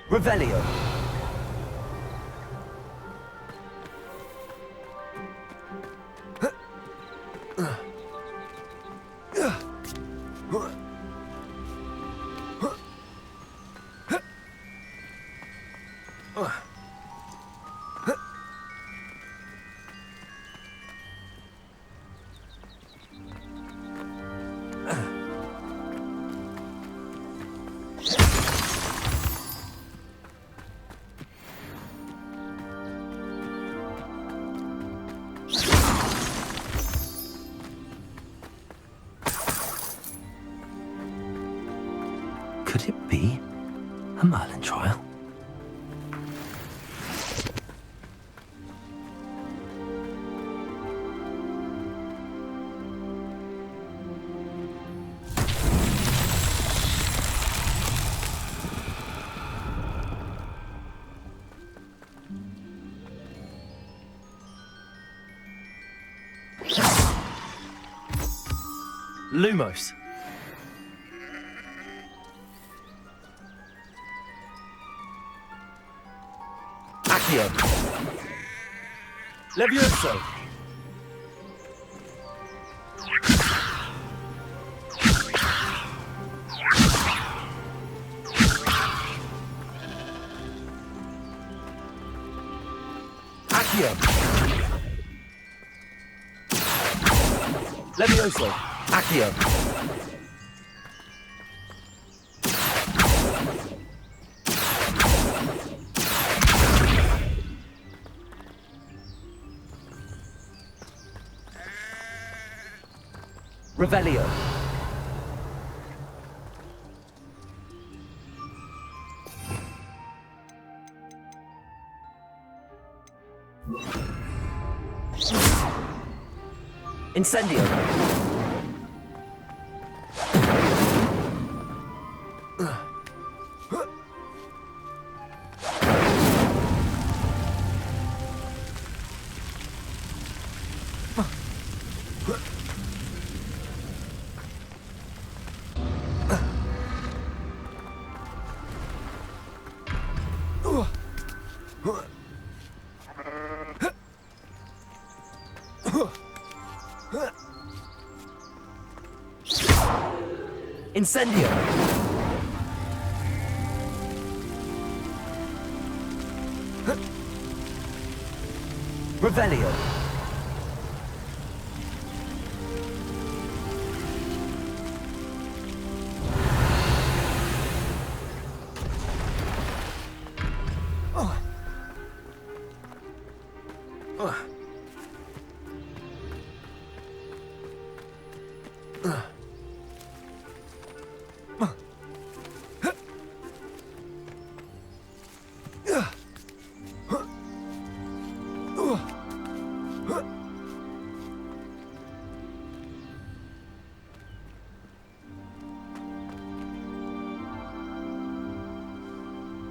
Revelio. Could it be a Merlin trial? Lumos. Accio. Levioso. Accio. Levioso. Accio. Revelio. Incendio. Incendio. Revelio.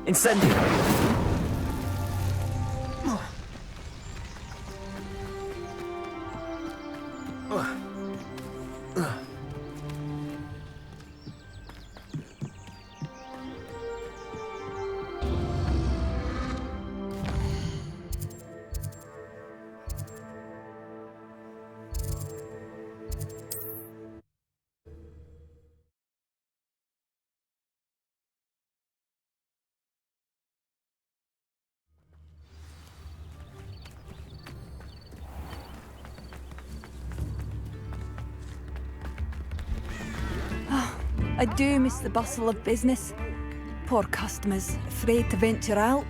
Incendio. I do miss the bustle of business. Poor customers, afraid to venture out.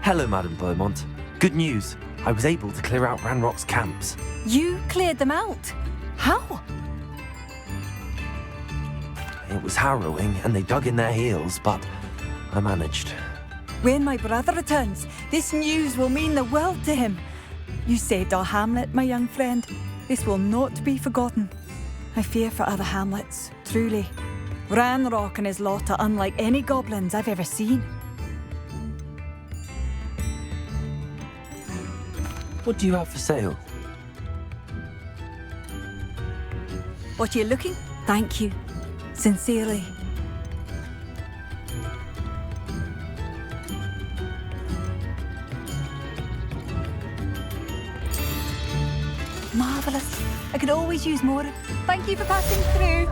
Hello, Madame Beaumont. Good news. I was able to clear out Ranrock's camps. You cleared them out? How? It was harrowing, and they dug in their heels, but I managed. When my brother returns, this news will mean the world to him. You saved our hamlet, my young friend. This will not be forgotten. I fear for other hamlets, truly. Ranrock and his lot are unlike any goblins I've ever seen. What do you have for sale? What are you looking? Thank you. Sincerely. Marvellous. I could always use more. Thank you for passing through.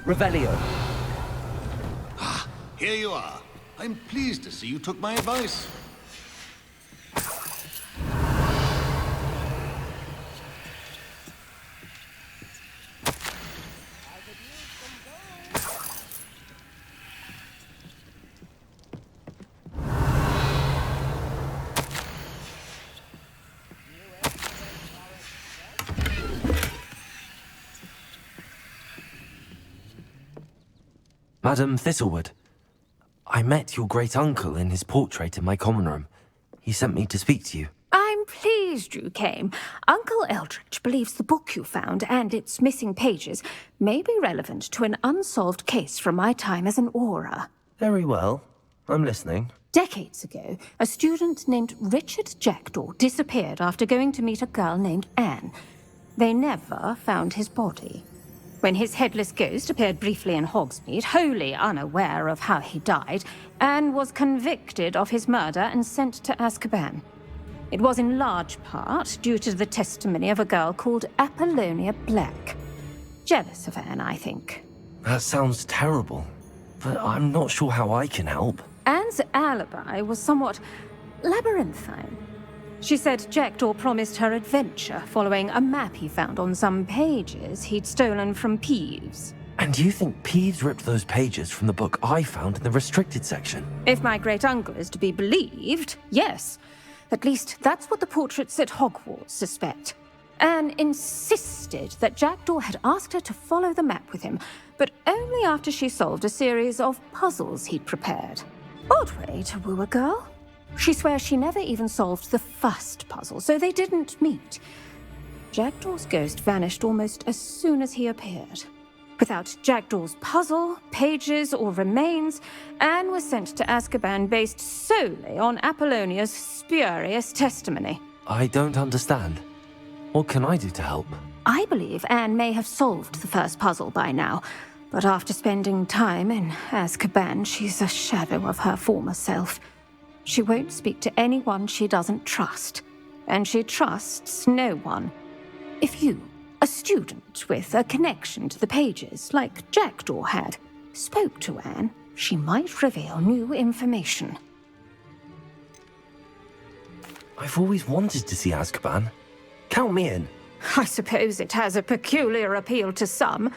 Revelio. Here you are. I'm pleased to see you took my advice. Madam Thistlewood, I met your great-uncle in his portrait in my common room. He sent me to speak to you. I'm pleased you came. Uncle Eldridge believes the book you found and its missing pages may be relevant to an unsolved case from my time as an aura. Very well. I'm listening. Decades ago, a student named Richard Jackdaw disappeared after going to meet a girl named Anne. They never found his body. When his headless ghost appeared briefly in Hogsmeade, wholly unaware of how he died, Anne was convicted of his murder and sent to Azkaban. It was in large part due to the testimony of a girl called Apollonia Black. Jealous of Anne, I think. That sounds terrible, but I'm not sure how I can help. Anne's alibi was somewhat labyrinthine. She said Jackdaw promised her adventure following a map he found on some pages he'd stolen from Peeves. And you think Peeves ripped those pages from the book I found in the restricted section? If my great-uncle is to be believed, yes. At least that's what the portraits at Hogwarts suspect. Anne insisted that Jackdaw had asked her to follow the map with him, but only after she solved a series of puzzles he'd prepared. Odd way to woo a girl. She swears she never even solved the first puzzle, so they didn't meet. Jackdaw's ghost vanished almost as soon as he appeared. Without Jackdaw's puzzle, pages, or remains, Anne was sent to Azkaban based solely on Apollonia's spurious testimony. I don't understand. What can I do to help? I believe Anne may have solved the first puzzle by now, but after spending time in Azkaban, she's a shadow of her former self. She won't speak to anyone she doesn't trust, and she trusts no one. If you, a student with a connection to the pages, like Jackdaw had, spoke to Anne, she might reveal new information. I've always wanted to see Azkaban. Count me in. I suppose it has a peculiar appeal to some,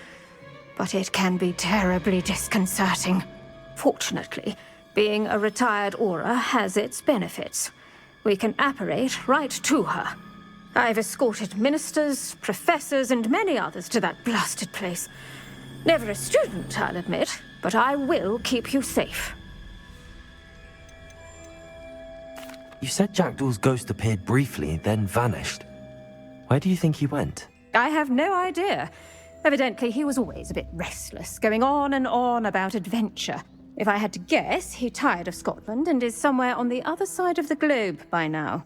but it can be terribly disconcerting. Fortunately, being a retired aura has its benefits. We can apparate right to her. I've escorted ministers, professors, and many others to that blasted place. Never a student, I'll admit, but I will keep you safe. You said Jackdaw's ghost appeared briefly, then vanished. Where do you think he went? I have no idea. Evidently, he was always a bit restless, going on and on about adventure. If I had to guess, he tired of Scotland and is somewhere on the other side of the globe by now.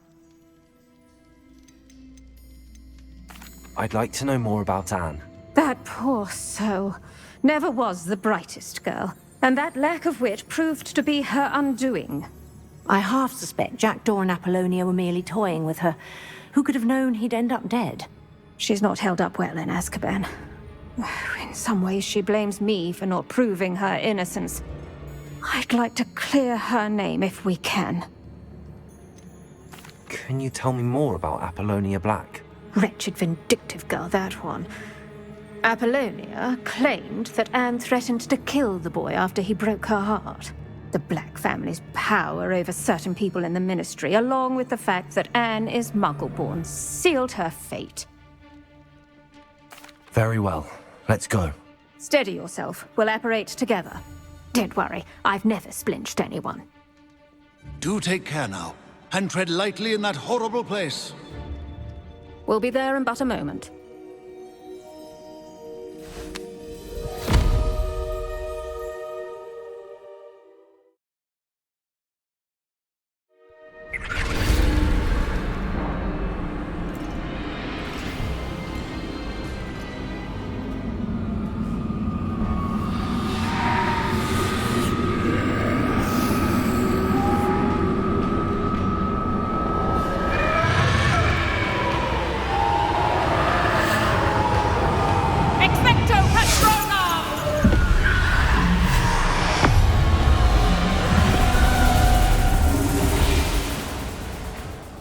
I'd like to know more about Anne. That poor soul. Never was the brightest girl, and that lack of wit proved to be her undoing. I half suspect Jackdaw and Apollonia were merely toying with her. Who could have known he'd end up dead? She's not held up well in Azkaban. We In some ways, she blames me for not proving her innocence. I'd like to clear her name if we can. Can you tell me more about Apollonia Black? Wretched, vindictive girl, that one. Apollonia claimed that Anne threatened to kill the boy after he broke her heart. The Black family's power over certain people in the Ministry, along with the fact that Anne is Muggle-born, sealed her fate. Very well. Let's go. Steady yourself. We'll apparate together. Don't worry, I've never splinched anyone. Do take care now, and tread lightly in that horrible place. We'll be there in but a moment.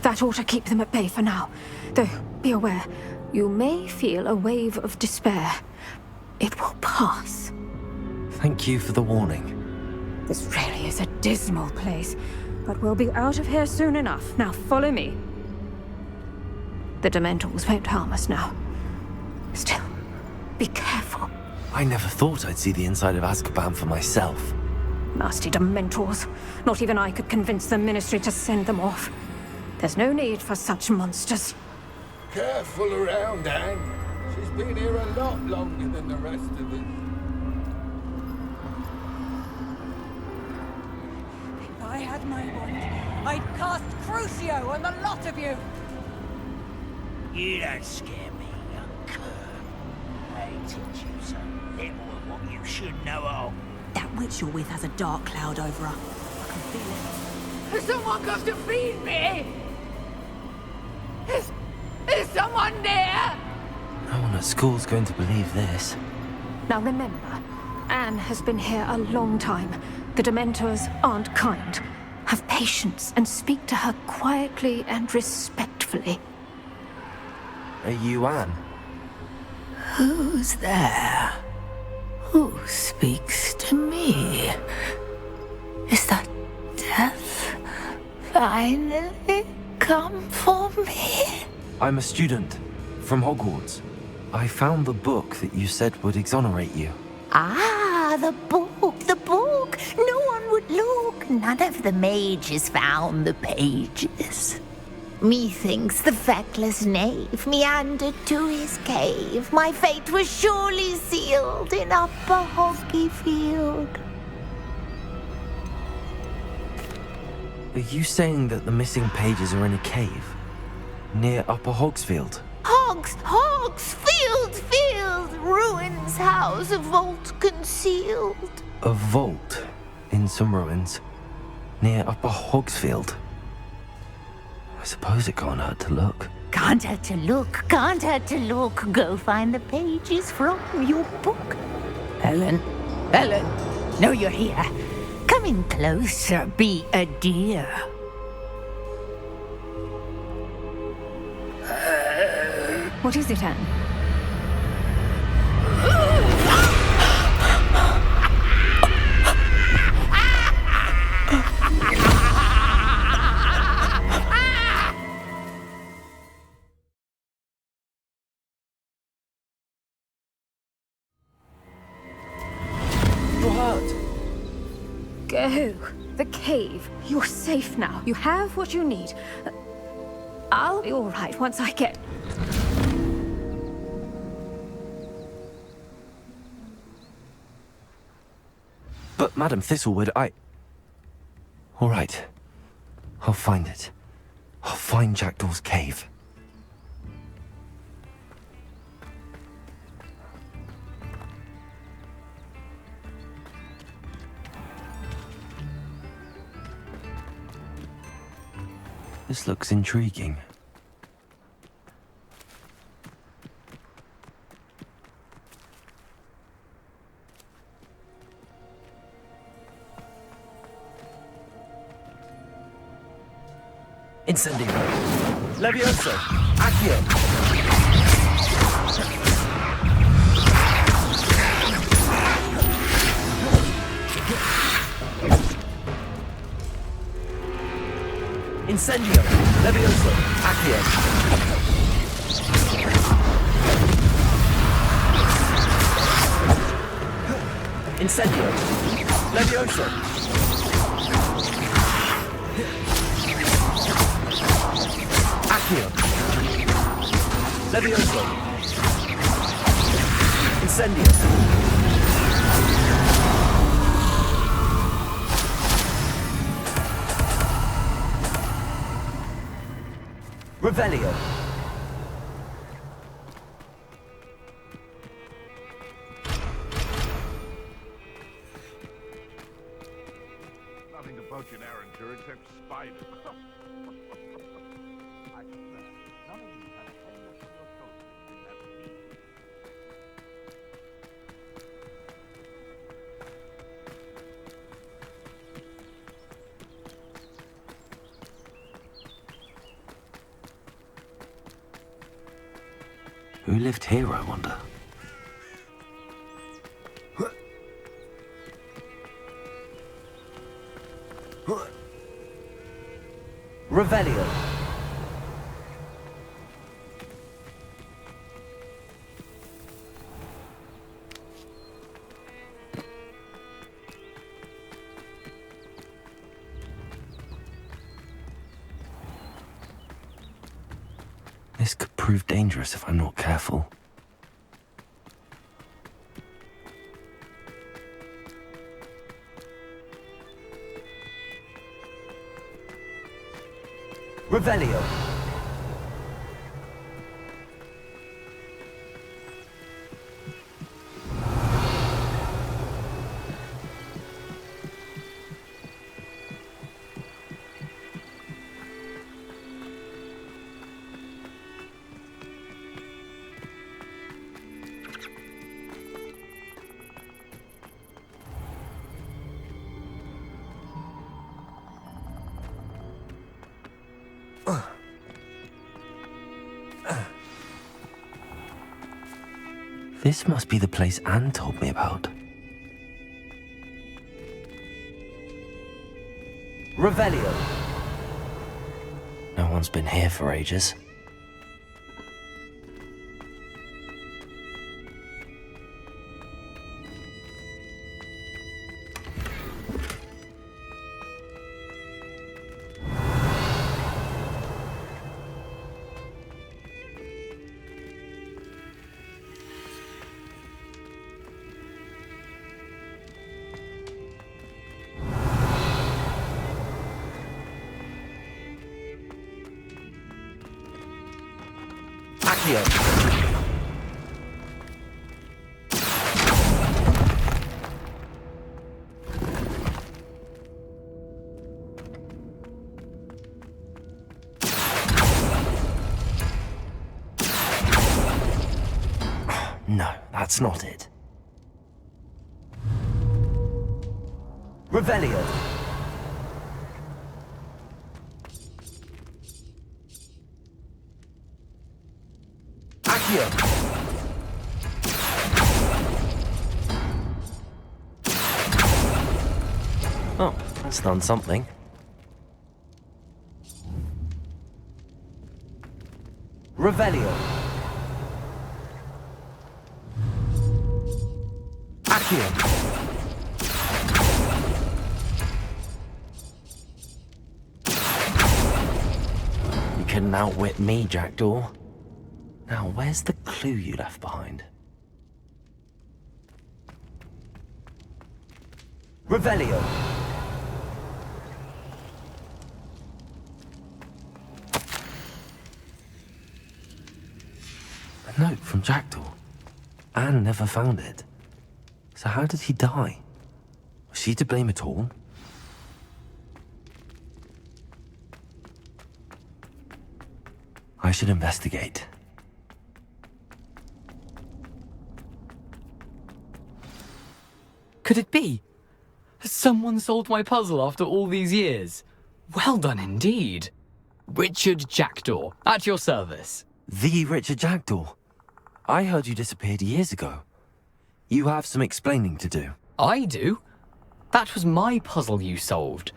That ought to keep them at bay for now. Though, be aware, you may feel a wave of despair. It will pass. Thank you for the warning. This really is a dismal place, but we'll be out of here soon enough. Now follow me. The Dementors won't harm us now. Still, be careful. I never thought I'd see the inside of Azkaban for myself. Nasty Dementors. Not even I could convince the Ministry to send them off. There's no need for such monsters. Careful around, Anne. She's been here a lot longer than the rest of us. If I had my wand, I'd cast Crucio on the lot of you! You don't scare me, young cur. I teach you so little of what you should know of. That witch you're with has a dark cloud over her. I can feel it. Someone got to feed me! Is someone there? No one at school's going to believe this. Now remember, Anne has been here a long time. The Dementors aren't kind. Have patience and speak to her quietly and respectfully. Are you Anne? Who's there? Who speaks to me? Is that death finally come for me? I'm a student from Hogwarts. I found the book that you said would exonerate you. Ah, the book, the book. No one would look. None of the mages found the pages. Methinks the feckless knave meandered to his cave. My fate was surely sealed in Upper Hoggyfield. Are you saying that the missing pages are in a cave? Near Upper Hogsfield? Field, ruins house, a vault concealed. A vault in some ruins near Upper Hogsfield? I suppose it can't hurt to look. Can't hurt to look. Go find the pages from your book. Ellen, no, you're here. Come in closer, be a dear. What is it, Anne? You're hurt. Go. The cave. You're safe now. You have what you need. I'll be all right once I get... But, Madam Thistlewood, All right. I'll find it. I'll find Jackdaw's cave. This looks intriguing. Incendio. Levioso. Accio. Incendio. Levioso. Accio. Incendio. Levioso. Accio. Levioso. Incendio. Revelio. Nothing to poach an Erranter except spiders. I swear, none of you have any of your soldiers in that meat. Who lived here, I wonder? Revelio. This could prove dangerous if I'm not careful. Revelio. This must be the place Anne told me about. Revelio. No one's been here for ages. Accio. No, that's not it. Revelio. Accio. Oh, that's done something. Revelio. Accio. You couldn't outwit me, Jackdaw. Now, where's the clue you left behind? Revelio. A note from Jackdaw. Anne never found it. So how did he die? Was she to blame at all? I should investigate. Could it be? Has someone solved my puzzle after all these years? Well done indeed. Richard Jackdaw, at your service. The Richard Jackdaw? I heard you disappeared years ago. You have some explaining to do. I do? That was my puzzle you solved.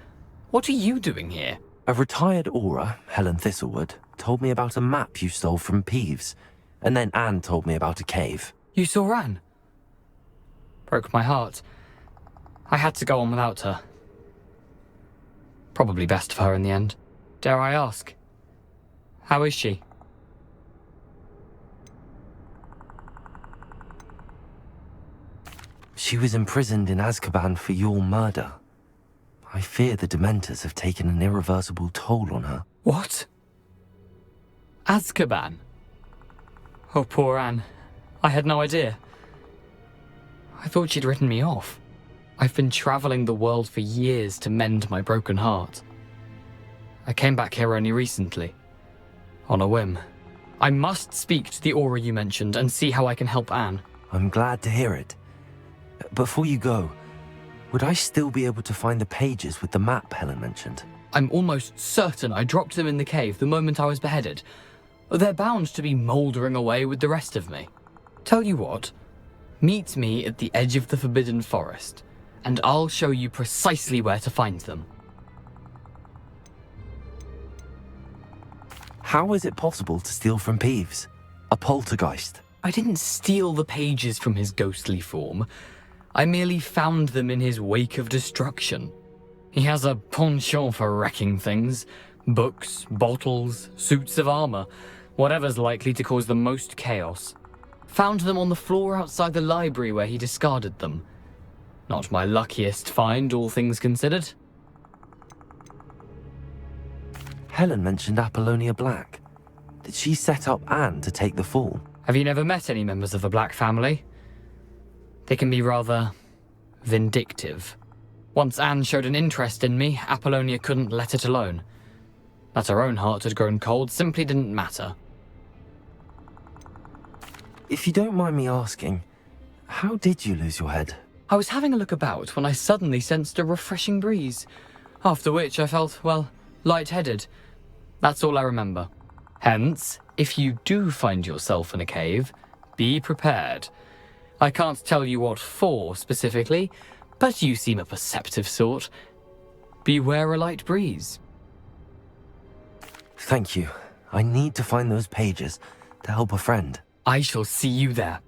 What are you doing here? A retired Aura, Helen Thistlewood, told me about a map you stole from Peeves, and then Anne told me about a cave. You saw Anne? Broke my heart. I had to go on without her. Probably best for her in the end. Dare I ask? How is she? She was imprisoned in Azkaban for your murder. I fear the Dementors have taken an irreversible toll on her. What? Azkaban? Oh, poor Anne. I had no idea. I thought she'd written me off. I've been traveling the world for years to mend my broken heart. I came back here only recently. On a whim. I must speak to the Aura you mentioned and see how I can help Anne. I'm glad to hear it. Before you go, would I still be able to find the pages with the map Helen mentioned? I'm almost certain I dropped them in the cave the moment I was beheaded. They're bound to be mouldering away with the rest of me. Tell you what, meet me at the edge of the Forbidden Forest, and I'll show you precisely where to find them. How is it possible to steal from Peeves? A poltergeist? I didn't steal the pages from his ghostly form. I merely found them in his wake of destruction. He has a penchant for wrecking things. Books, bottles, suits of armor, whatever's likely to cause the most chaos. Found them on the floor outside the library where he discarded them. Not my luckiest find, all things considered. Helen mentioned Apollonia Black. Did she set up Anne to take the fall? Have you never met any members of the Black family? They can be rather vindictive. Once Anne showed an interest in me, Apollonia couldn't let it alone. That her own heart had grown cold simply didn't matter. If you don't mind me asking, how did you lose your head? I was having a look about when I suddenly sensed a refreshing breeze, after which I felt, well, lightheaded. That's all I remember. Hence, if you do find yourself in a cave, be prepared. I can't tell you what for specifically, but you seem a perceptive sort. Beware a light breeze. Thank you. I need to find those pages to help a friend. I shall see you there.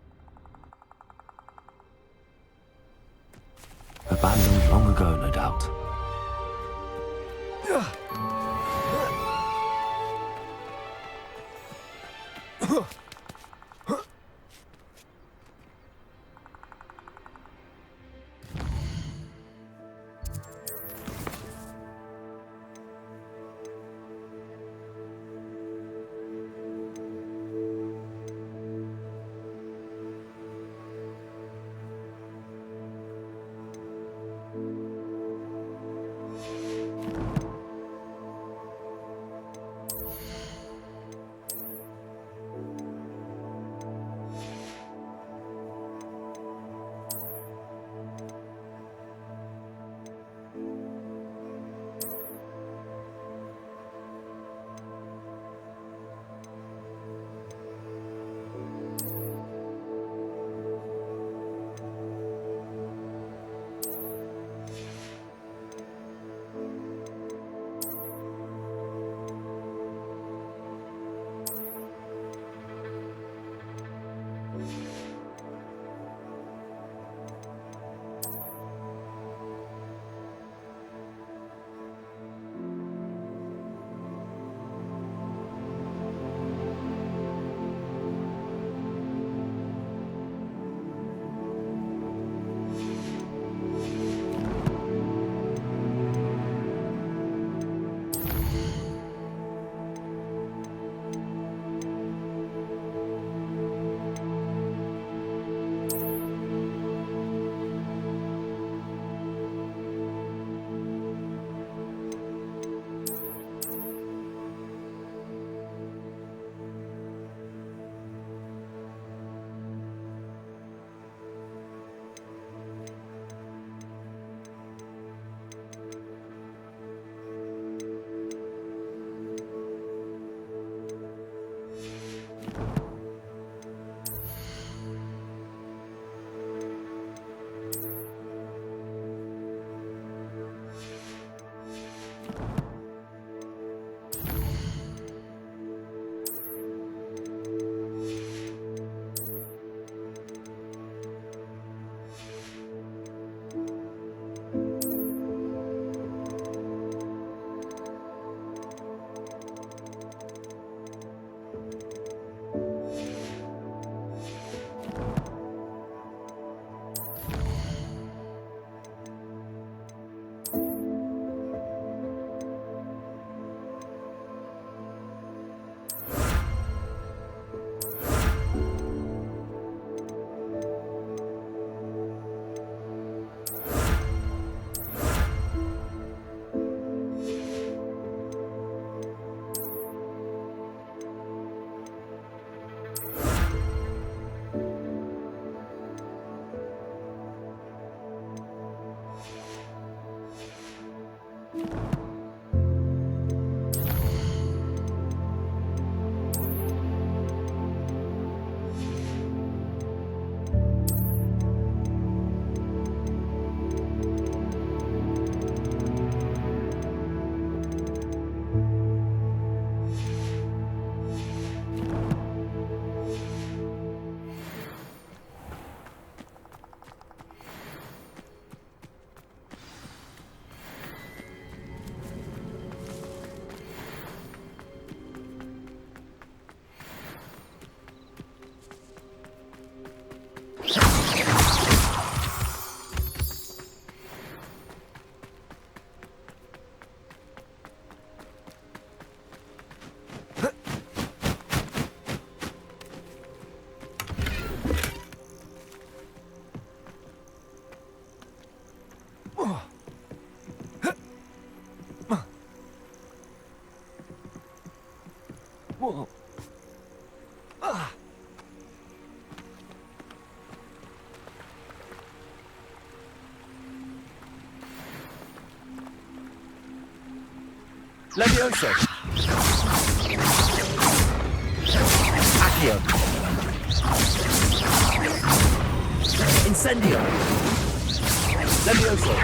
Abandoned long ago, no doubt. Levioso. Accio. Incendio. Levioso.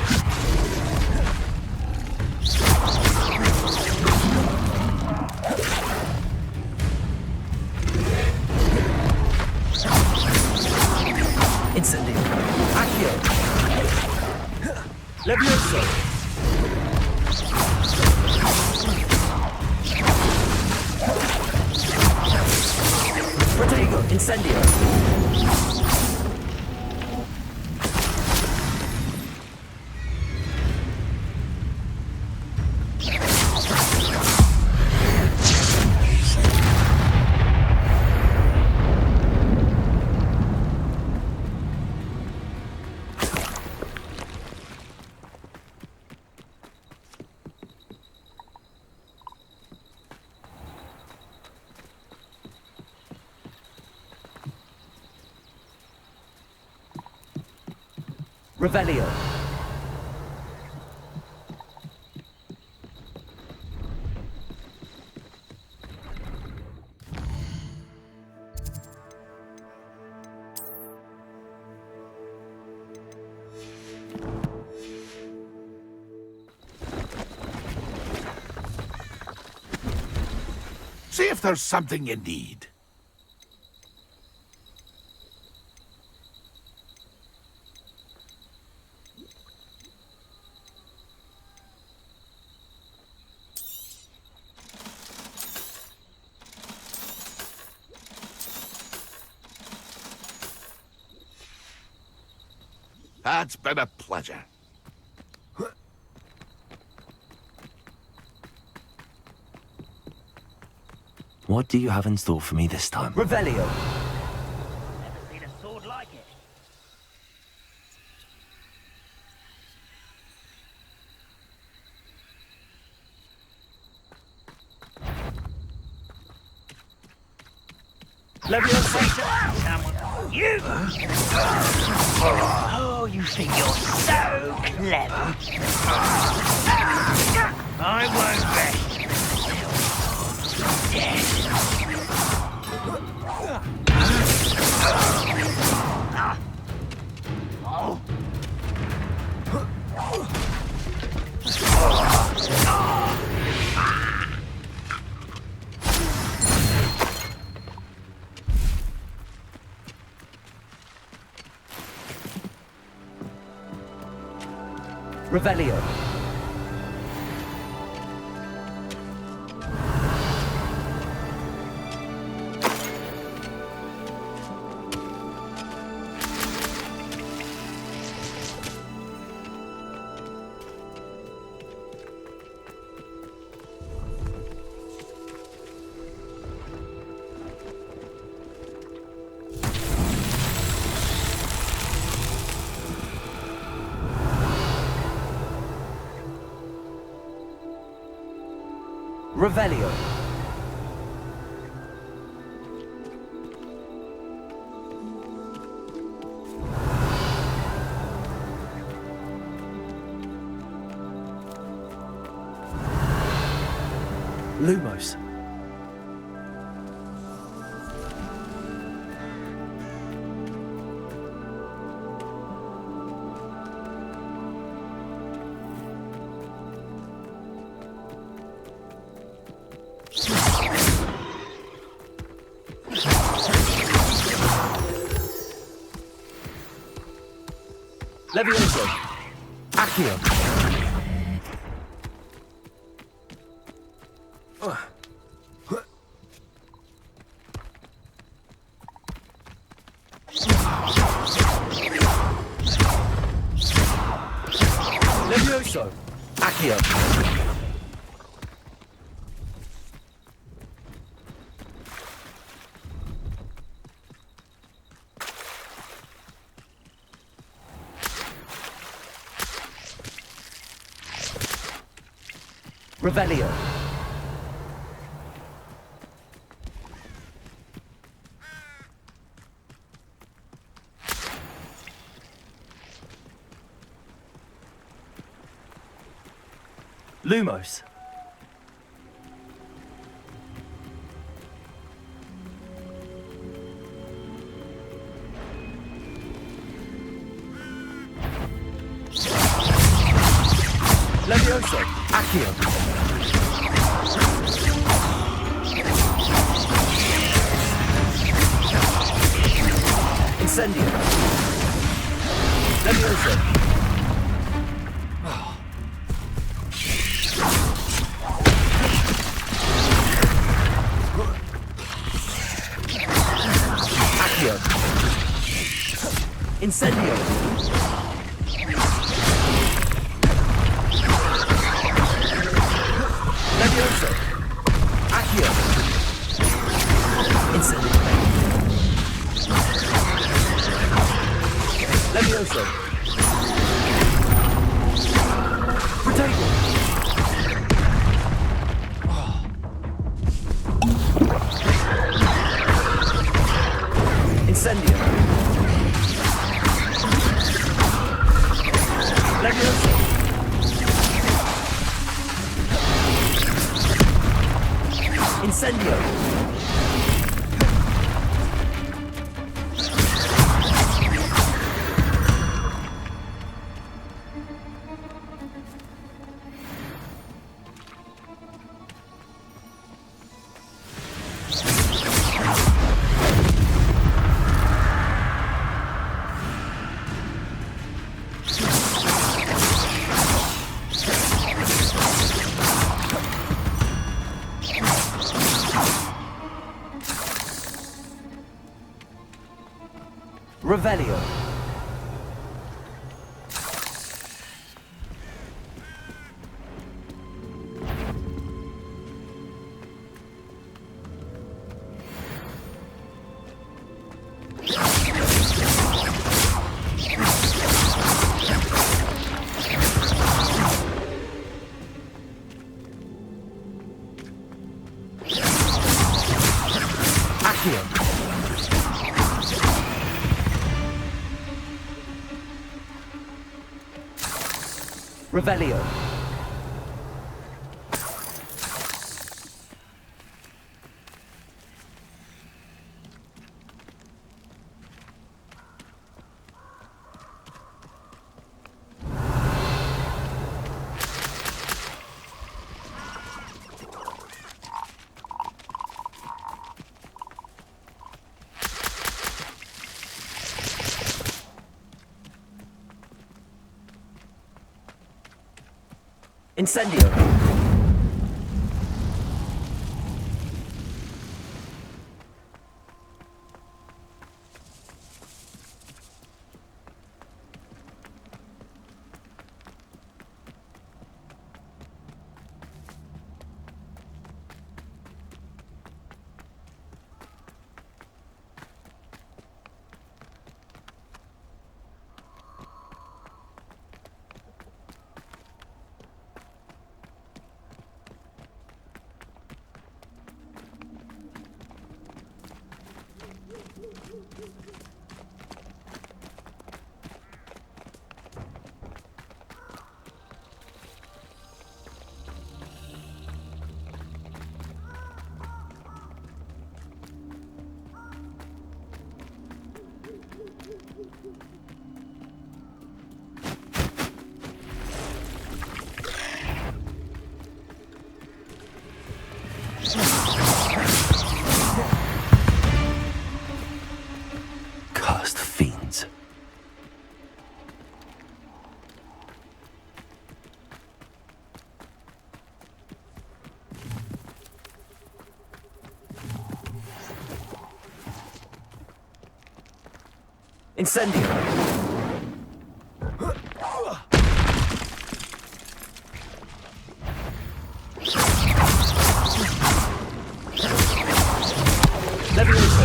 Incendio. Accio. Levioso. Protego. Incendio. Revelio. See if there's something you need. It's been a pleasure. What do you have in store for me this time? Revelio. Never seen a sword like it. Levioso. You! Oh, you think you're so clever. I won't rest. Dead. Revelio. Revelio. Lumos. Levioso. Accio. Levioso. Accio. Revelio. Lumos. Levioso. Accio. Incendio. Levioso. Accio. Incendio. Levioso. Accio. Incendio. Levioso. Protego. Incendio. Levioso. Incendio. Revelio. Accio. Revelio. Incendio. Cursed fiends. Incendio. Levioso.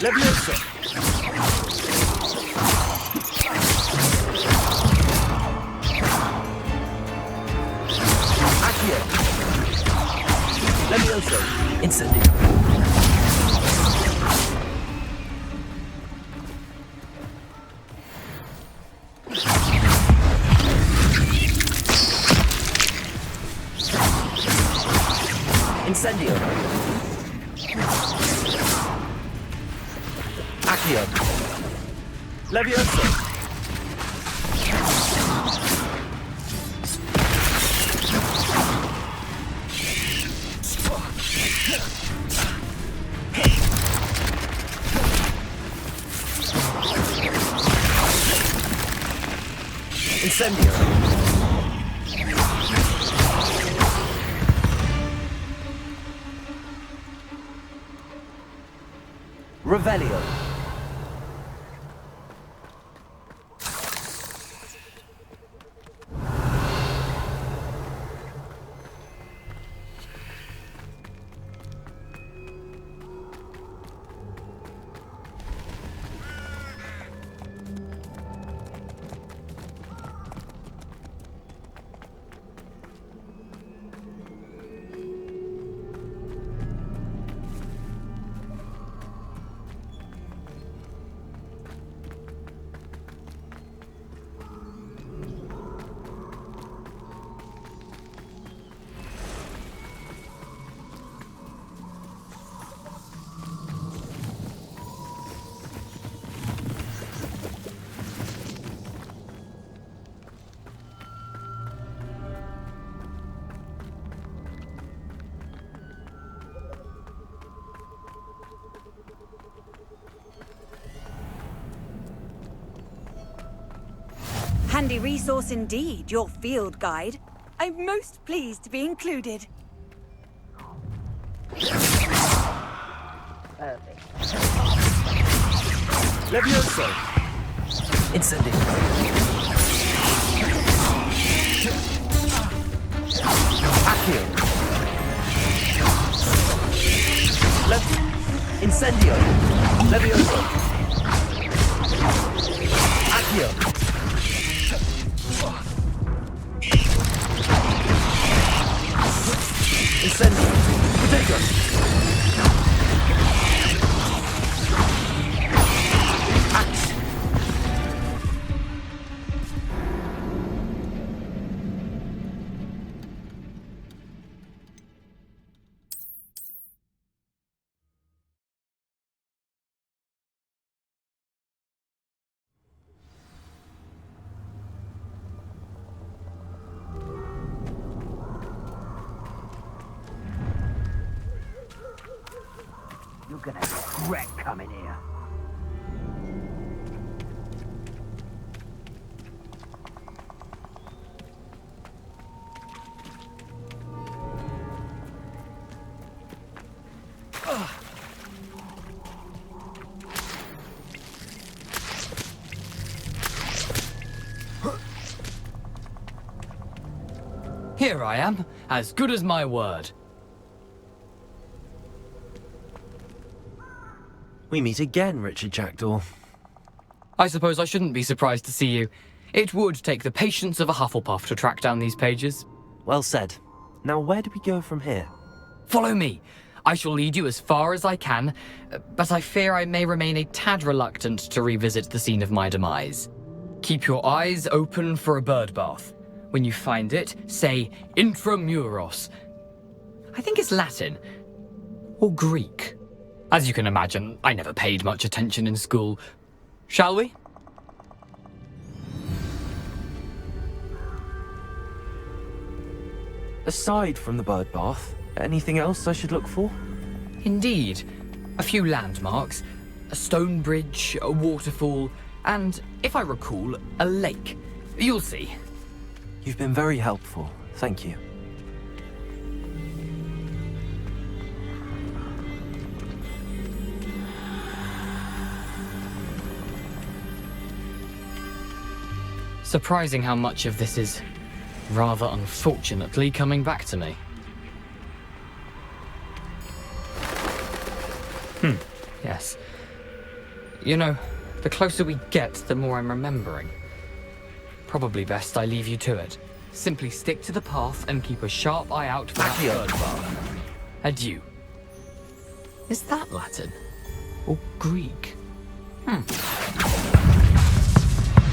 Levioso. Accio. Levioso. Incendio. Accio. Levioso. Incendio. Revelio. Handy resource indeed, your field guide. I'm most pleased to be included. Levioso. Incendio. Accio. Incendio. Levioso. Accio. Incendio. Potato. Axe. You're gonna regret coming here. Here I am, as good as my word. We meet again, Richard Jackdaw. I suppose I shouldn't be surprised to see you. It would take the patience of a Hufflepuff to track down these pages. Well said. Now where do we go from here? Follow me. I shall lead you as far as I can, but I fear I may remain a tad reluctant to revisit the scene of my demise. Keep your eyes open for a bird bath. When you find it, say intramuros. I think it's Latin. Or Greek. As you can imagine, I never paid much attention in school. Shall we? Aside from the bird bath, anything else I should look for? Indeed. A few landmarks, a stone bridge, a waterfall, and, if I recall, a lake. You'll see. You've been very helpful. Thank you. Surprising how much of this is, rather unfortunately, coming back to me. Yes. You know, the closer we get, the more I'm remembering. Probably best I leave you to it. Simply stick to the path and keep a sharp eye out for that bird bath. Adieu. Is that Latin? Or Greek?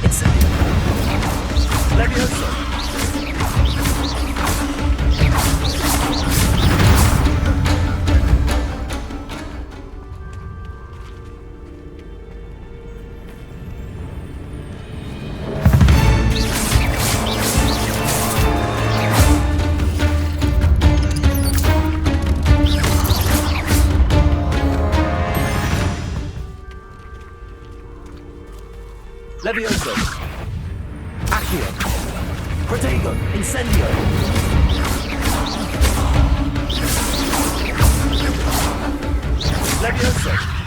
It's Levioso. Levioso! Accio! Protego! Incendio! Levioso!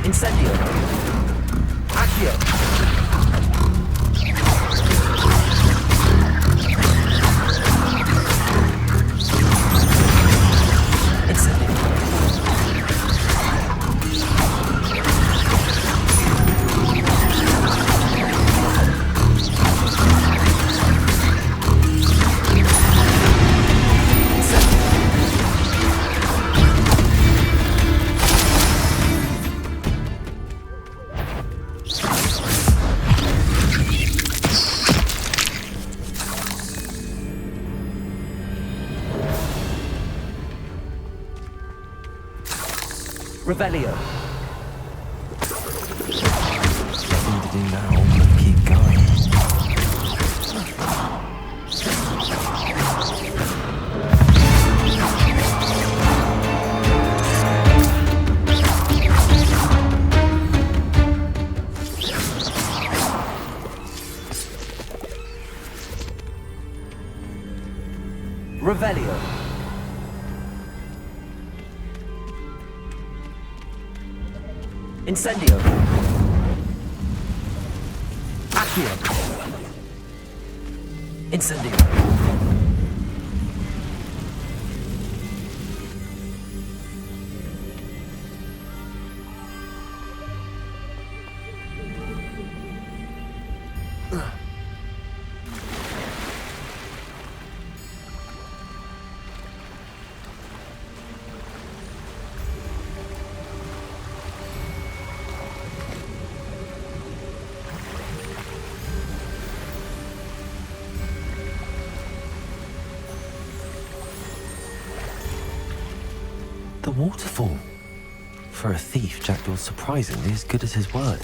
Incendio! Accio! Revelio. Nothing to do now but keep going. Revelio. Incendio! Accio! Incendio! The waterfall. For a thief, Jackdaw's surprisingly as good as his word.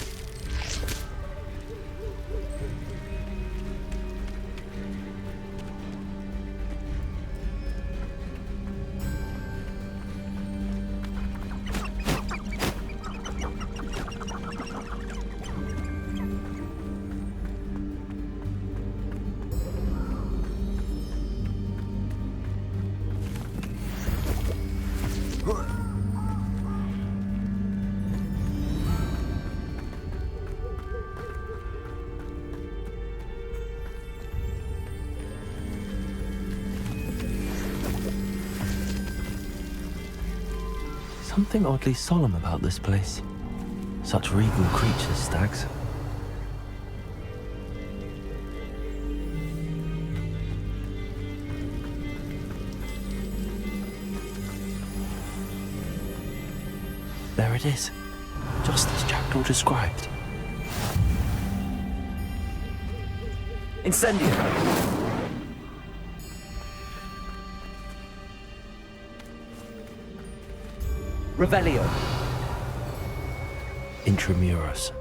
Something oddly solemn about this place. Such regal creatures, stags. There it is, just as Jackdaw described. Incendio! Revelio. Intramuros.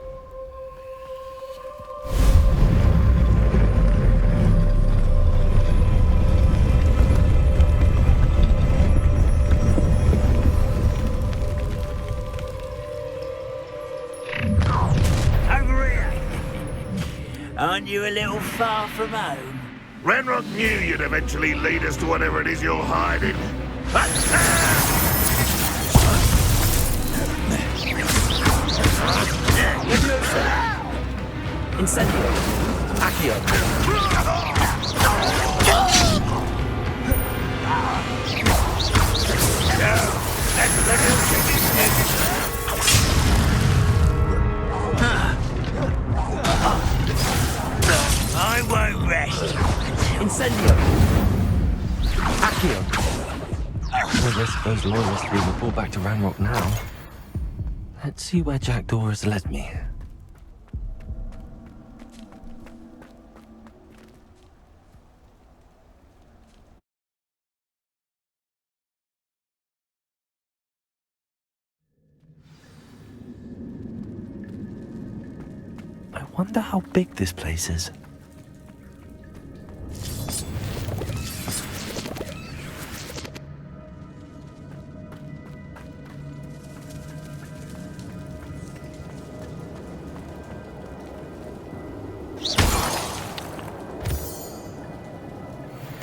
Over here! Aren't you a little far from home? Ranrock knew you'd eventually lead us to whatever it is you're hiding. Incendio. Accio. I won't rest. Incendio. Accio. Well, I suppose loyalists will report back to Ranrock now. Let's see where Jackdaw has led me. Wonder how big this place is.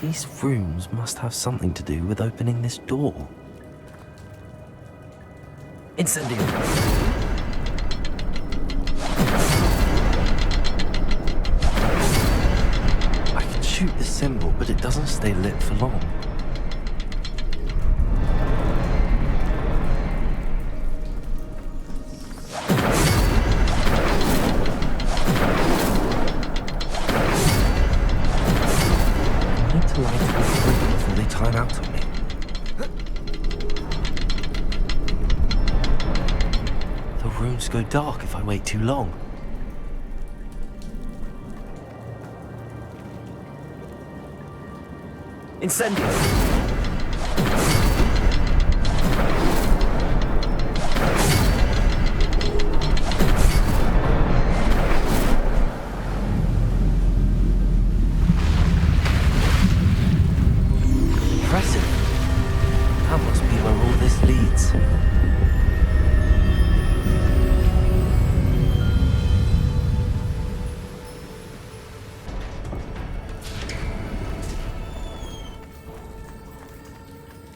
These rooms must have something to do with opening this door. Incendio. I can shoot the symbol, but it doesn't stay lit for long. I need to light it quickly before they time out on me. The rooms go dark if I wait too long. Incendio. Impressive. That must be where all this leads.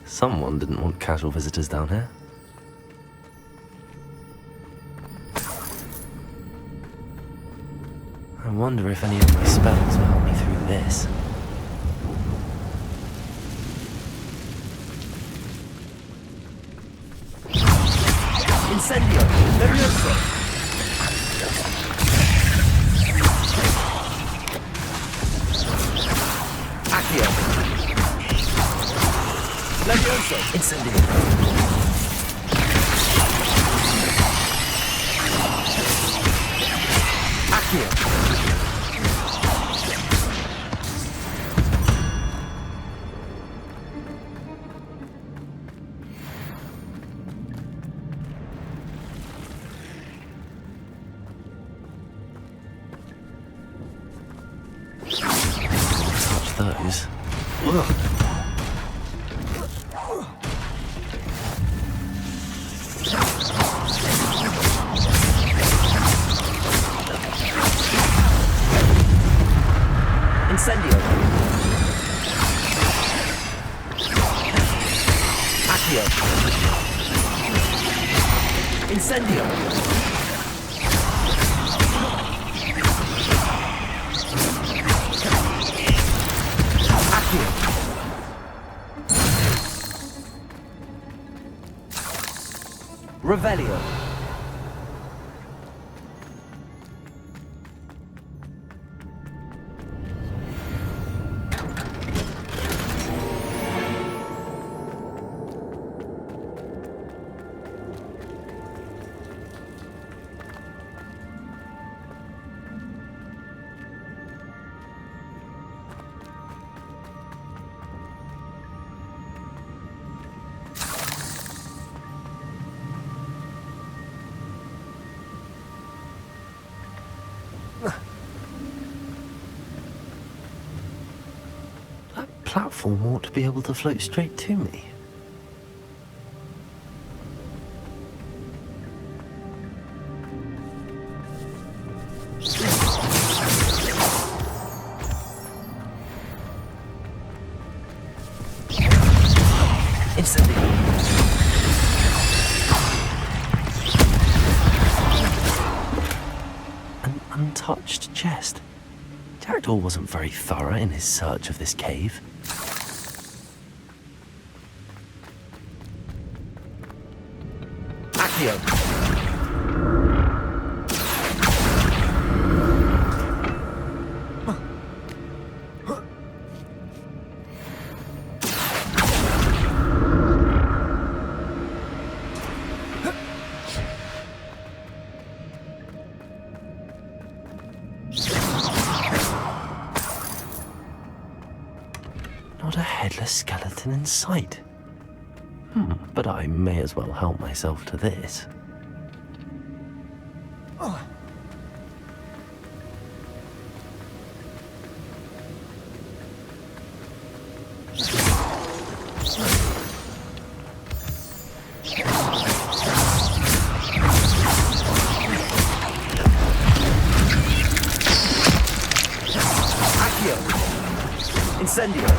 Someone didn't want casual visitors down here. I wonder if any of my spells will help me through this. Incendio. Nervioso. Accio. Nervioso. Incendio. Accio. Touch those. Ugh. Incendio. Accio. Incendio. Accio. Revelio. That platform ought to be able to float straight to me. Incendio. An untouched chest. Jackdaw wasn't very thorough in his search of this cave. Accio. Not a headless skeleton in sight. But I may as well help myself to this. Incendio.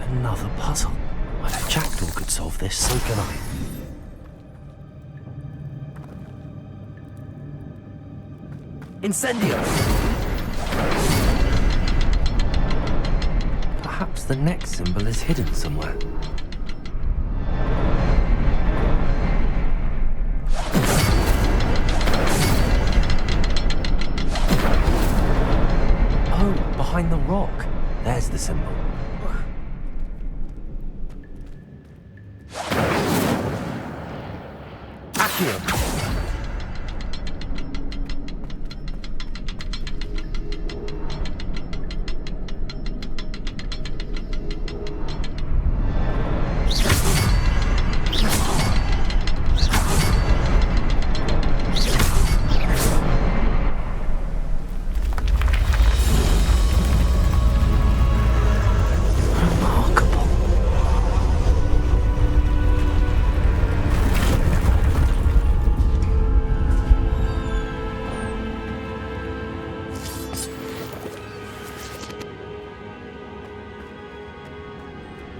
Another puzzle. If Jackdaw could solve this, so can I. Incendio. Perhaps the next symbol is hidden somewhere. Oh, behind the rock. There's the symbol. Accio.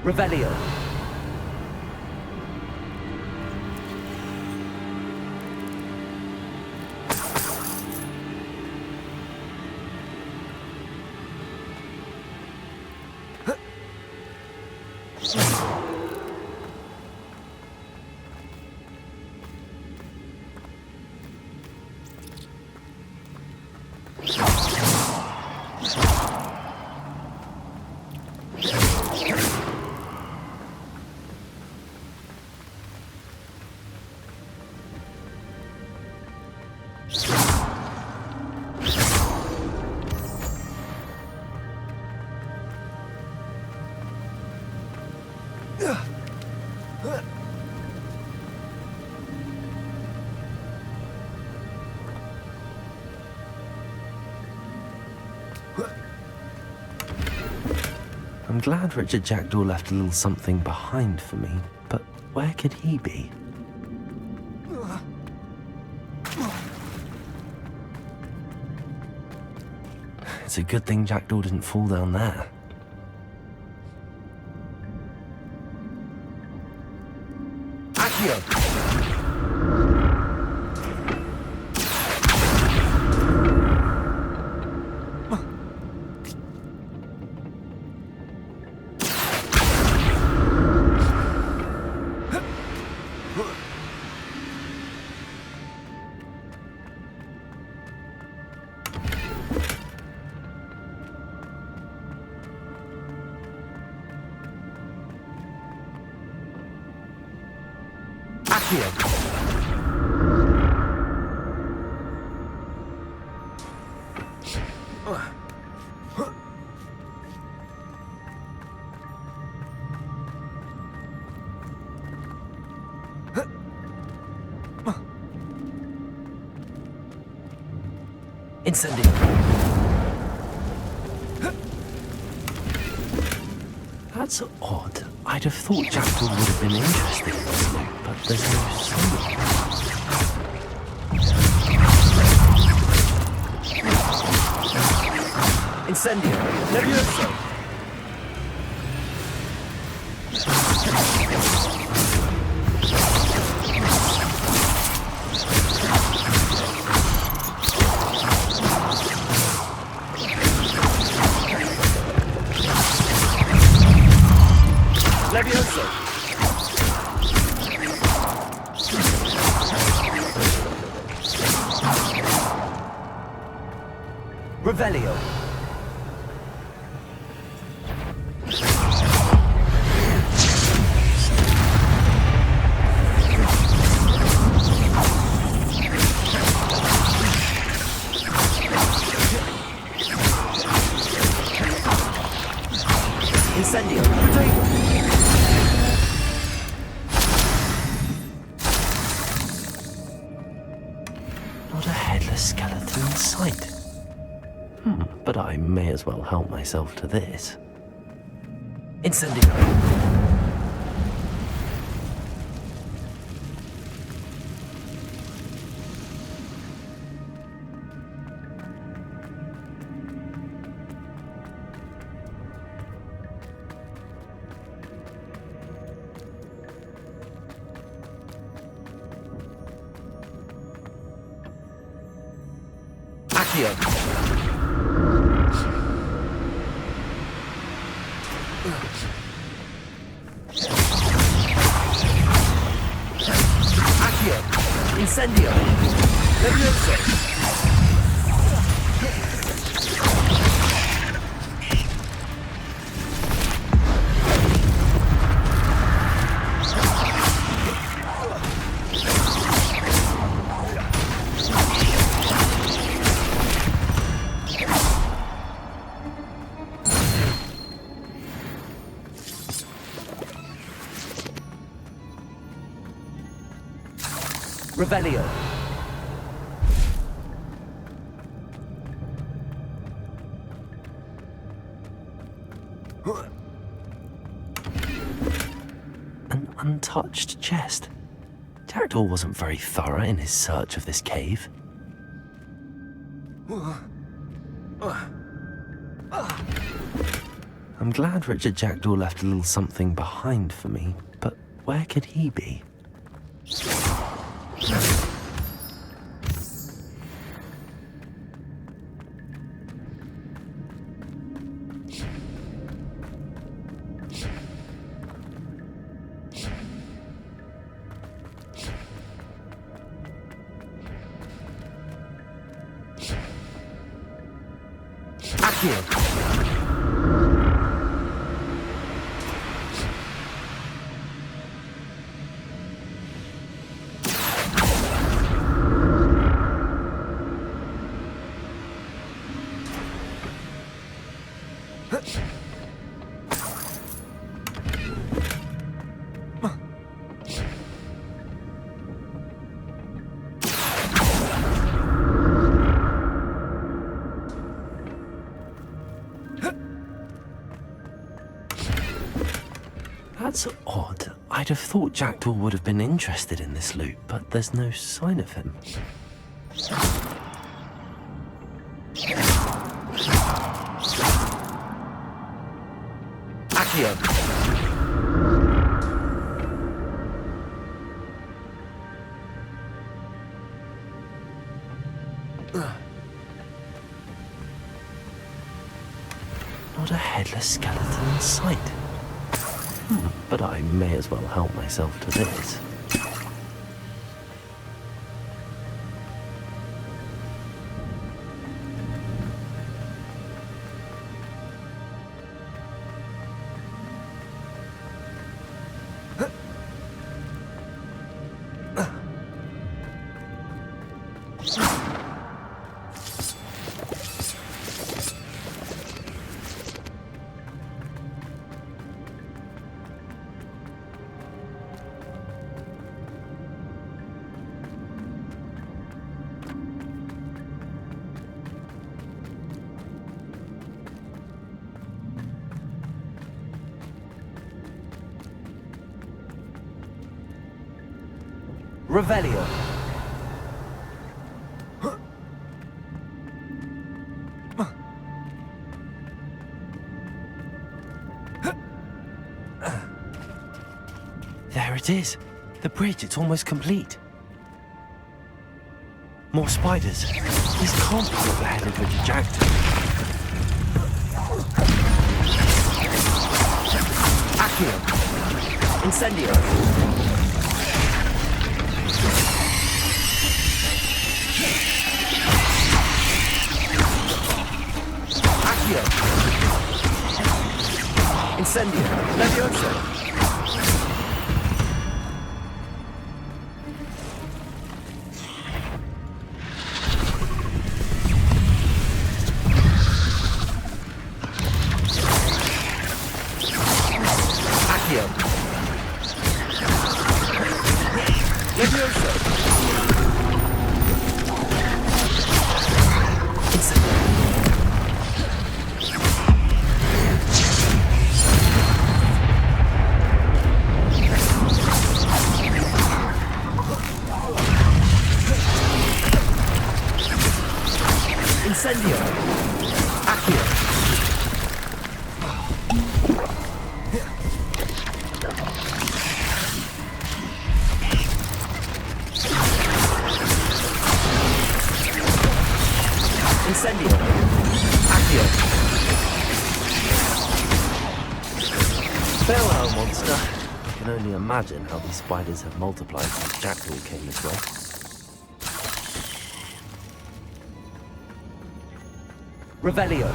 Revelio. I'm glad Richard Jackdaw left a little something behind for me, but where could he be? It's a good thing Jackdaw didn't fall down there. Accio. Incendio. That's odd. I'd have thought Jackdaw would have been interested in this, but there's no symbol. Incendio. Levioso. Levioso. Revelio. Incendio. Potato. Not a headless skeleton in sight. But I may as well help myself to this. Incendio. Accio. Accio. Incendio. Levioso. Revelio. An untouched chest. Jackdaw wasn't very thorough in his search of this cave. I'm glad Richard Jackdaw left a little something behind for me, but where could he be? Accio. That's odd. I'd have thought Jackdaw would have been interested in this loot, but there's no sign of him. Accio. Not a headless skeleton in sight. But I may as well help myself to this. Revelio. There it is. The bridge, it's almost complete. More spiders. These can't be the headed Richard Jackdaw. Accio. Incendio. Incendio. Levioso. Accio. Levioso. Incendio. Incendio. Accio. Incendio. Accio. Farewell, monster. I can only imagine how these spiders have multiplied since Jackdaw came this way. Revelio.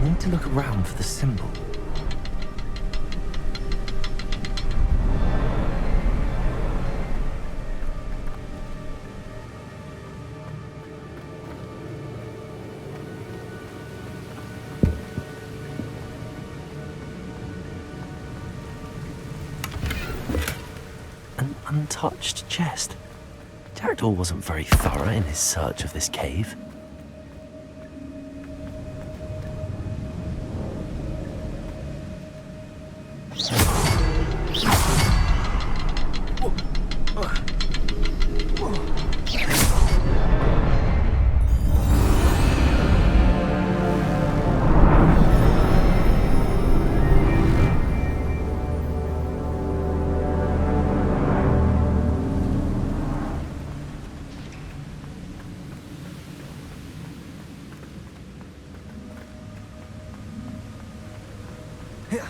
Need to look around for the symbol. An untouched chest. Jackdaw wasn't very thorough in his search of this cave. Yeah.